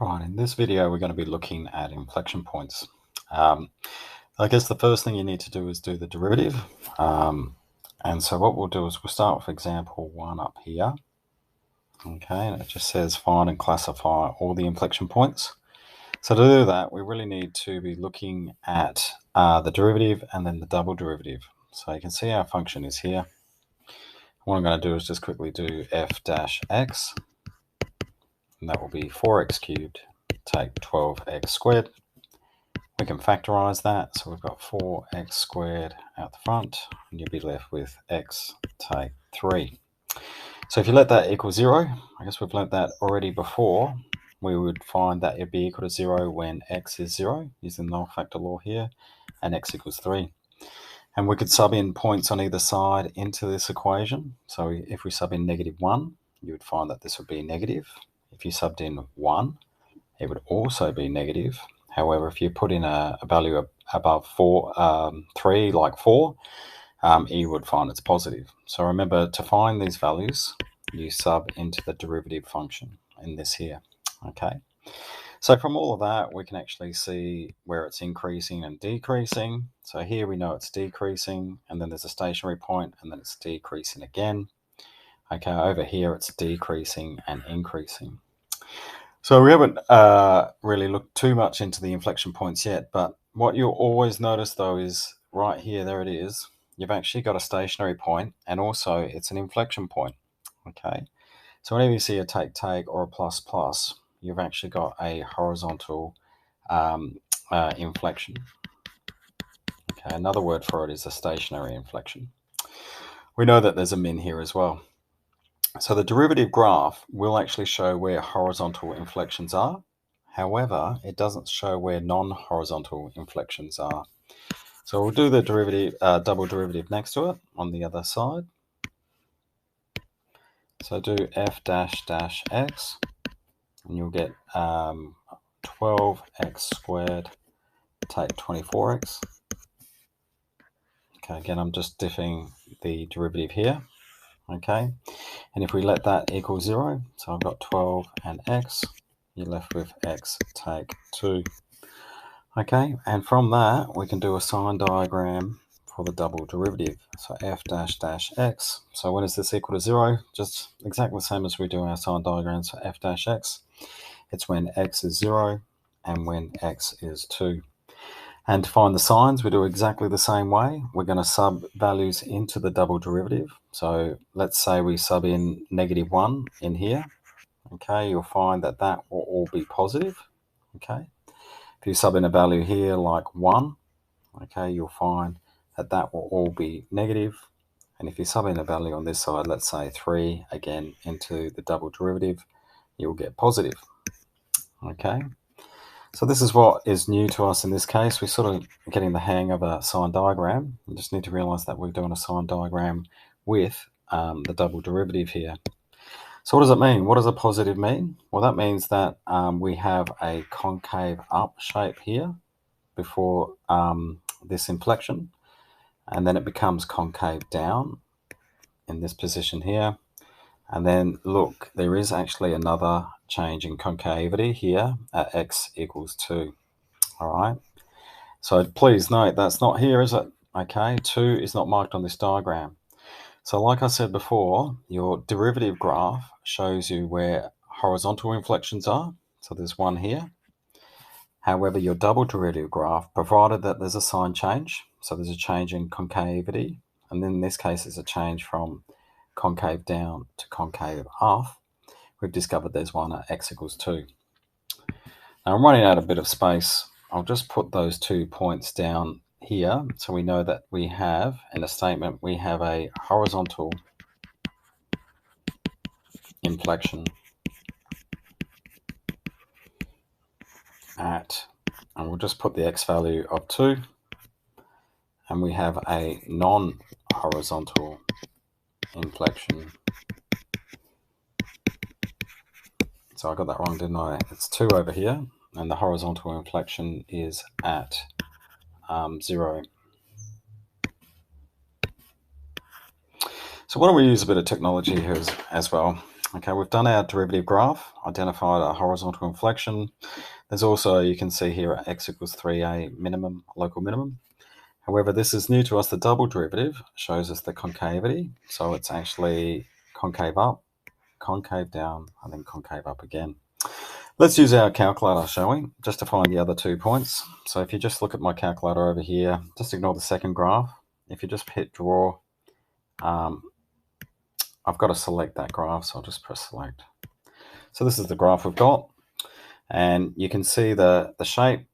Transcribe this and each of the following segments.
Right, in this video, we're going to be looking at inflection points. I guess the first thing you need to do is do the derivative. And so what we'll do is we'll start with example 1 up here. Okay, and it just says find and classify all the inflection points. So to do that, we really need to be looking at the derivative and then the double derivative. So you can see our function is here. What I'm going to do is just quickly do f dash x, and that will be 4x cubed, take 12x squared. We can factorize that, so we've got 4x squared out the front, and you'll be left with x take 3. So if you let that equal 0, I guess we've learnt that already before, we would find that it'd be equal to 0 when x is 0, using the null factor law here, and x equals 3. And we could sub in points on either side into this equation. So if we sub in -1, you would find that this would be negative. If you subbed in 1, it would also be negative. However, if you put in a value above 3, like 4, you would find it's positive. So remember, to find these values, you sub into the derivative function in this here. Okay. So from all of that, we can actually see where it's increasing and decreasing. So here we know it's decreasing, and then there's a stationary point, and then it's decreasing again. Okay, over here it's decreasing and increasing. So we haven't really looked too much into the inflection points yet, but what you'll always notice though is right here, there it is. You've actually got a stationary point, and also it's an inflection point. Okay, so whenever you see a take or a plus, you've actually got a horizontal inflection. Okay, another word for it is a stationary inflection. We know that there's a min here as well. So the derivative graph will actually show where horizontal inflections are. However, it doesn't show where non-horizontal inflections are. So we'll do the derivative, double derivative next to it on the other side. So do f dash dash x, and you'll get 12x squared take 24x. Okay, again, I'm just diffing the derivative here. Okay, and if we let that equal 0, so I've got 12 and x, you're left with x take 2. Okay, and from that we can do a sign diagram for the double derivative. So f dash dash x, so when is this equal to 0? Just exactly the same as we do our sign diagrams for f dash x. It's when x is 0 and when x is 2. And to find the signs, we do exactly the same way. We're going to sub values into the double derivative. So let's say we sub in -1 in here. Okay, you'll find that that will all be positive. Okay, if you sub in a value here like 1, okay, you'll find that that will all be negative. And if you sub in a value on this side, let's say 3, again into the double derivative, you'll get positive. Okay. So this is what is new to us in this case. We're sort of getting the hang of a sign diagram. You just need to realize that we're doing a sign diagram with the double derivative here. So what does it mean? What does a positive mean? Well, that means that we have a concave up shape here before this inflection, and then it becomes concave down in this position here. And then look, there is actually another change in concavity here at x equals 2. All right, so please note that's not here, is it? Okay, 2 is not marked on this diagram. So like I said before, your derivative graph shows you where horizontal inflections are. So there's one here. However, your double derivative graph, provided that there's a sign change, so there's a change in concavity, and then in this case it's a change from concave down to concave up, we've discovered there's one at x equals 2. Now I'm running out a bit of space. I'll just put those 2 points down here so we know that we have, in a statement, we have a horizontal inflection at, and we'll just put the x value of 2, and we have a non-horizontal inflection. So I got that wrong, didn't I? It's 2 over here, and the horizontal inflection is at 0. So why don't we use a bit of technology here as well. Okay, we've done our derivative graph, identified a horizontal inflection. There's also, you can see here at x equals 3a minimum, local minimum. However, this is new to us. The double derivative shows us the concavity. So it's actually concave up, concave down, and then concave up again. Let's use our calculator, shall we? Just to find the other 2 points. So if you just look at my calculator over here, just ignore the second graph. If you just hit draw, I've got to select that graph, so I'll just press select. So this is the graph we've got, and you can see the shape.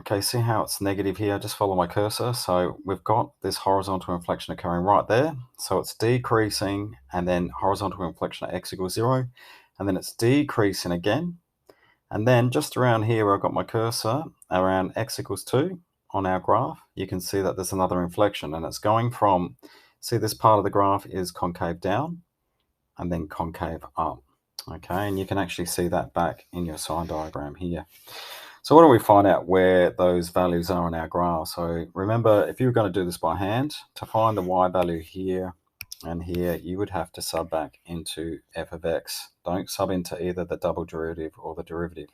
Okay, see how it's negative here? Just follow my cursor. So we've got this horizontal inflection occurring right there. So it's decreasing, and then horizontal inflection at x equals 0, and then it's decreasing again. And then just around here where I've got my cursor, around x equals 2 on our graph, you can see that there's another inflection, and it's going from, see this part of the graph is concave down and then concave up. Okay, and you can actually see that back in your sine diagram here. So what do we find out where those values are in our graph? So remember, if you were going to do this by hand, to find the y value here and here, you would have to sub back into f of x. Don't sub into either the double derivative or the derivative.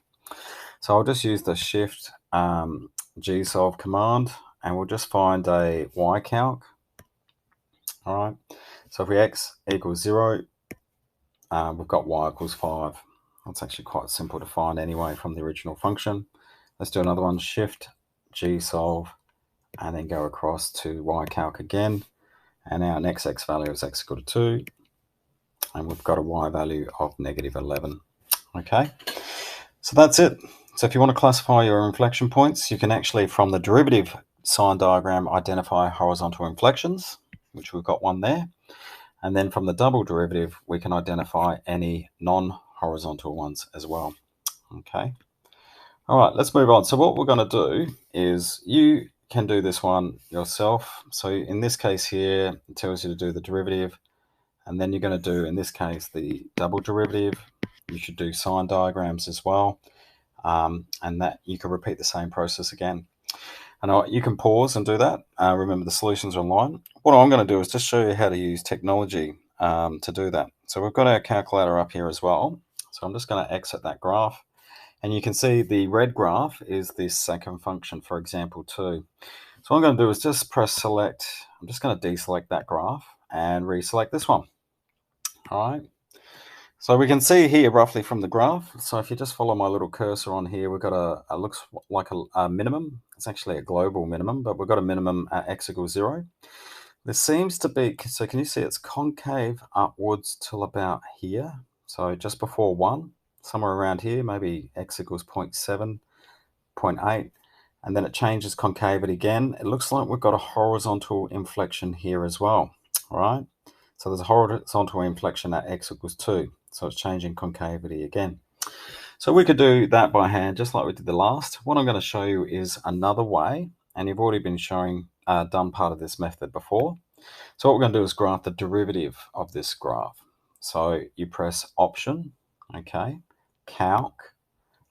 So I'll just use the shift gsolve command, and we'll just find a y calc. All right, so if we x equals 0, we've got y equals 5. That's actually quite simple to find anyway from the original function. Let's do another one, shift gsolve, and then go across to y calc again. And our next x value is x equal to 2. And we've got a y value of negative 11. Okay, so that's it. So if you want to classify your inflection points, you can actually, from the derivative sine diagram, identify horizontal inflections, which we've got one there. And then from the double derivative, we can identify any non-horizontal ones as well. Okay. All right, let's move on. So what we're going to do is, you can do this one yourself. So in this case here, it tells you to do the derivative, and then you're going to do, in this case, the double derivative. You should do sine diagrams as well, and that you can repeat the same process again. And you can pause and do that. Remember, the solutions are online. What I'm going to do is just show you how to use technology to do that. So we've got our calculator up here as well. So I'm just going to exit that graph. And you can see the red graph is this second function, for example 2. So what I'm going to do is just press select. I'm just going to deselect that graph and reselect this one. All right. So we can see here roughly from the graph. So if you just follow my little cursor on here, we've got a looks like a minimum. It's actually a global minimum, but we've got a minimum at x equals 0. There seems to be, so can you see it's concave upwards till about here? So just before 1, somewhere around here, maybe x equals 0.7, 0.8, and then it changes concavity again. It looks like we've got a horizontal inflection here as well, all right? So there's a horizontal inflection at x equals 2. So it's changing concavity again. So we could do that by hand, just like we did the last. What I'm going to show you is another way, and you've already been done part of this method before. So what we're going to do is graph the derivative of this graph. So you press Option, okay, Calc,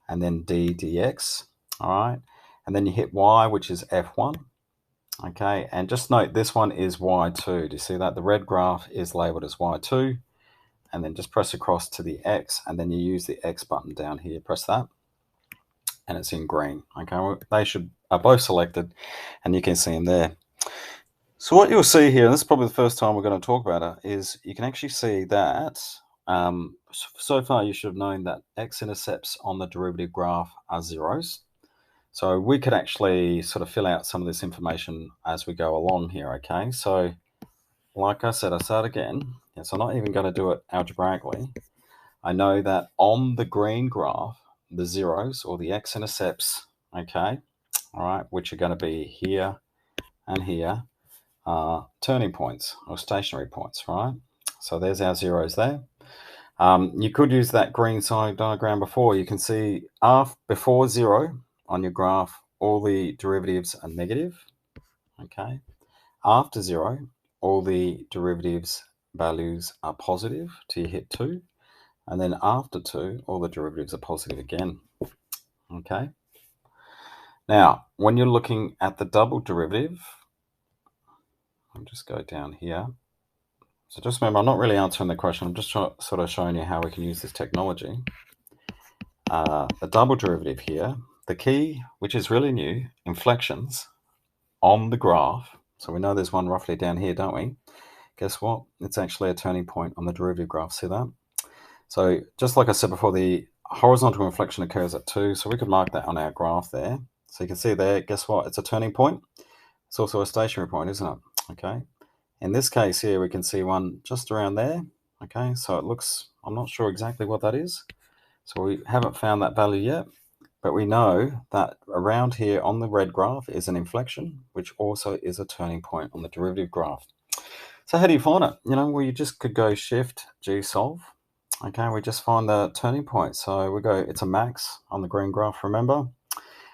and then D dx, all right, and then you hit Y, which is F1. Okay, and just note this one is Y2. Do you see that? The red graph is labeled as Y2, and then just press across to the X, and then you use the X button down here. Press that, and it's in green. Okay, well, they are both selected, and you can see them there. So what you'll see here, and this is probably the first time we're going to talk about it, is you can actually see that so far you should have known that x-intercepts on the derivative graph are zeros. So we could actually sort of fill out some of this information as we go along here, okay? So like I said, I start again. So I'm not even going to do it algebraically. I know that on the green graph, the zeros, or the x-intercepts, okay, all right, which are going to be here and here, are turning points or stationary points, right? So there's our zeros there. You could use that green sine diagram before. You can see before 0 on your graph, all the derivatives are negative, okay? After 0, all the derivatives values are positive till you hit 2. And then after 2, all the derivatives are positive again, okay? Now, when you're looking at the double derivative, I'll just go down here. So just remember, I'm not really answering the question. I'm just sort of showing you how we can use this technology. The double derivative here, the key, which is really new, inflections on the graph. So we know there's one roughly down here, don't we? Guess what? It's actually a turning point on the derivative graph. See that? So just like I said before, the horizontal inflection occurs at 2. So we could mark that on our graph there. So you can see there, guess what? It's a turning point. It's also a stationary point, isn't it? Okay. In this case here, we can see one just around there. Okay, so it looks, I'm not sure exactly what that is. So we haven't found that value yet, but we know that around here on the red graph is an inflection, which also is a turning point on the derivative graph. So how do you find it? Well, you just could go Shift G solve. Okay, we just find the turning point. So we go, it's a max on the green graph, remember?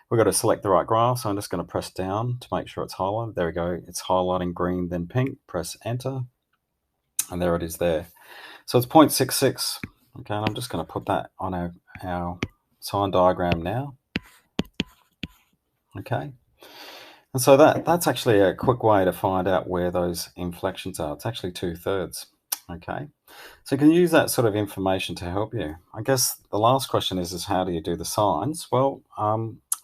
We've got to select the right graph, so I'm just going to press down to make sure it's highlighted. There we go. It's highlighting green, then pink. Press Enter, and there it is there. So it's 0.66. Okay, and I'm just going to put that on our sign diagram now. Okay, and so that's actually a quick way to find out where those inflections are. It's actually 2/3. Okay, so you can use that sort of information to help you. I guess the last question is how do you do the signs? Well,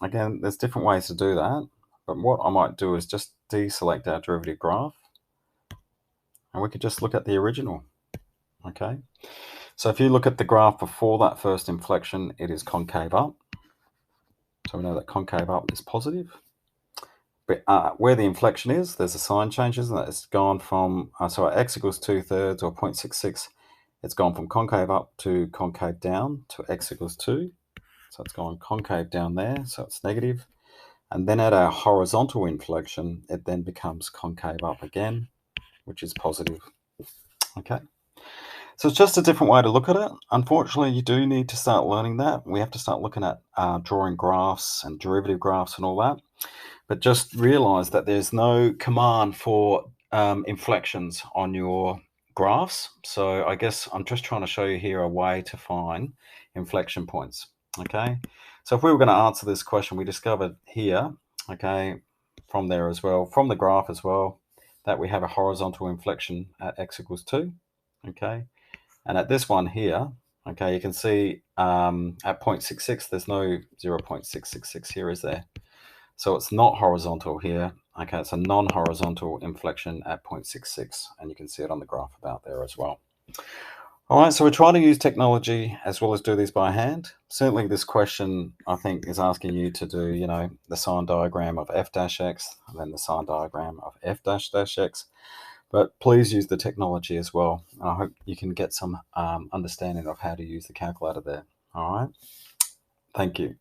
again, there's different ways to do that, but what I might do is just deselect our derivative graph, and we could just look at the original. Okay, so if you look at the graph before that first inflection, it is concave up. So we know that concave up is positive. But where the inflection is, there's a sign change, isn't it? It's gone from, so at x equals 2/3 or 0.66, it's gone from concave up to concave down to x equals 2. So it's gone concave down there, so it's negative. And then at our horizontal inflection, it then becomes concave up again, which is positive. Okay. So it's just a different way to look at it. Unfortunately, you do need to start learning that. We have to start looking at drawing graphs and derivative graphs and all that. But just realize that there's no command for inflections on your graphs. So I guess I'm just trying to show you here a way to find inflection points. Okay. So if we were going to answer this question, we discovered here, okay, from there as well, from the graph as well, that we have a horizontal inflection at x equals 2. Okay. And at this one here, okay, you can see at 0.66, there's no 0.666 here, is there? So it's not horizontal here. Okay, it's a non-horizontal inflection at 0.66, and you can see it on the graph about there as well. All right, so we're trying to use technology as well as do these by hand. Certainly this question, I think, is asking you to do, the sign diagram of f-x, and then the sign diagram of f-x. But please use the technology as well. And I hope you can get some understanding of how to use the calculator there. All right, thank you.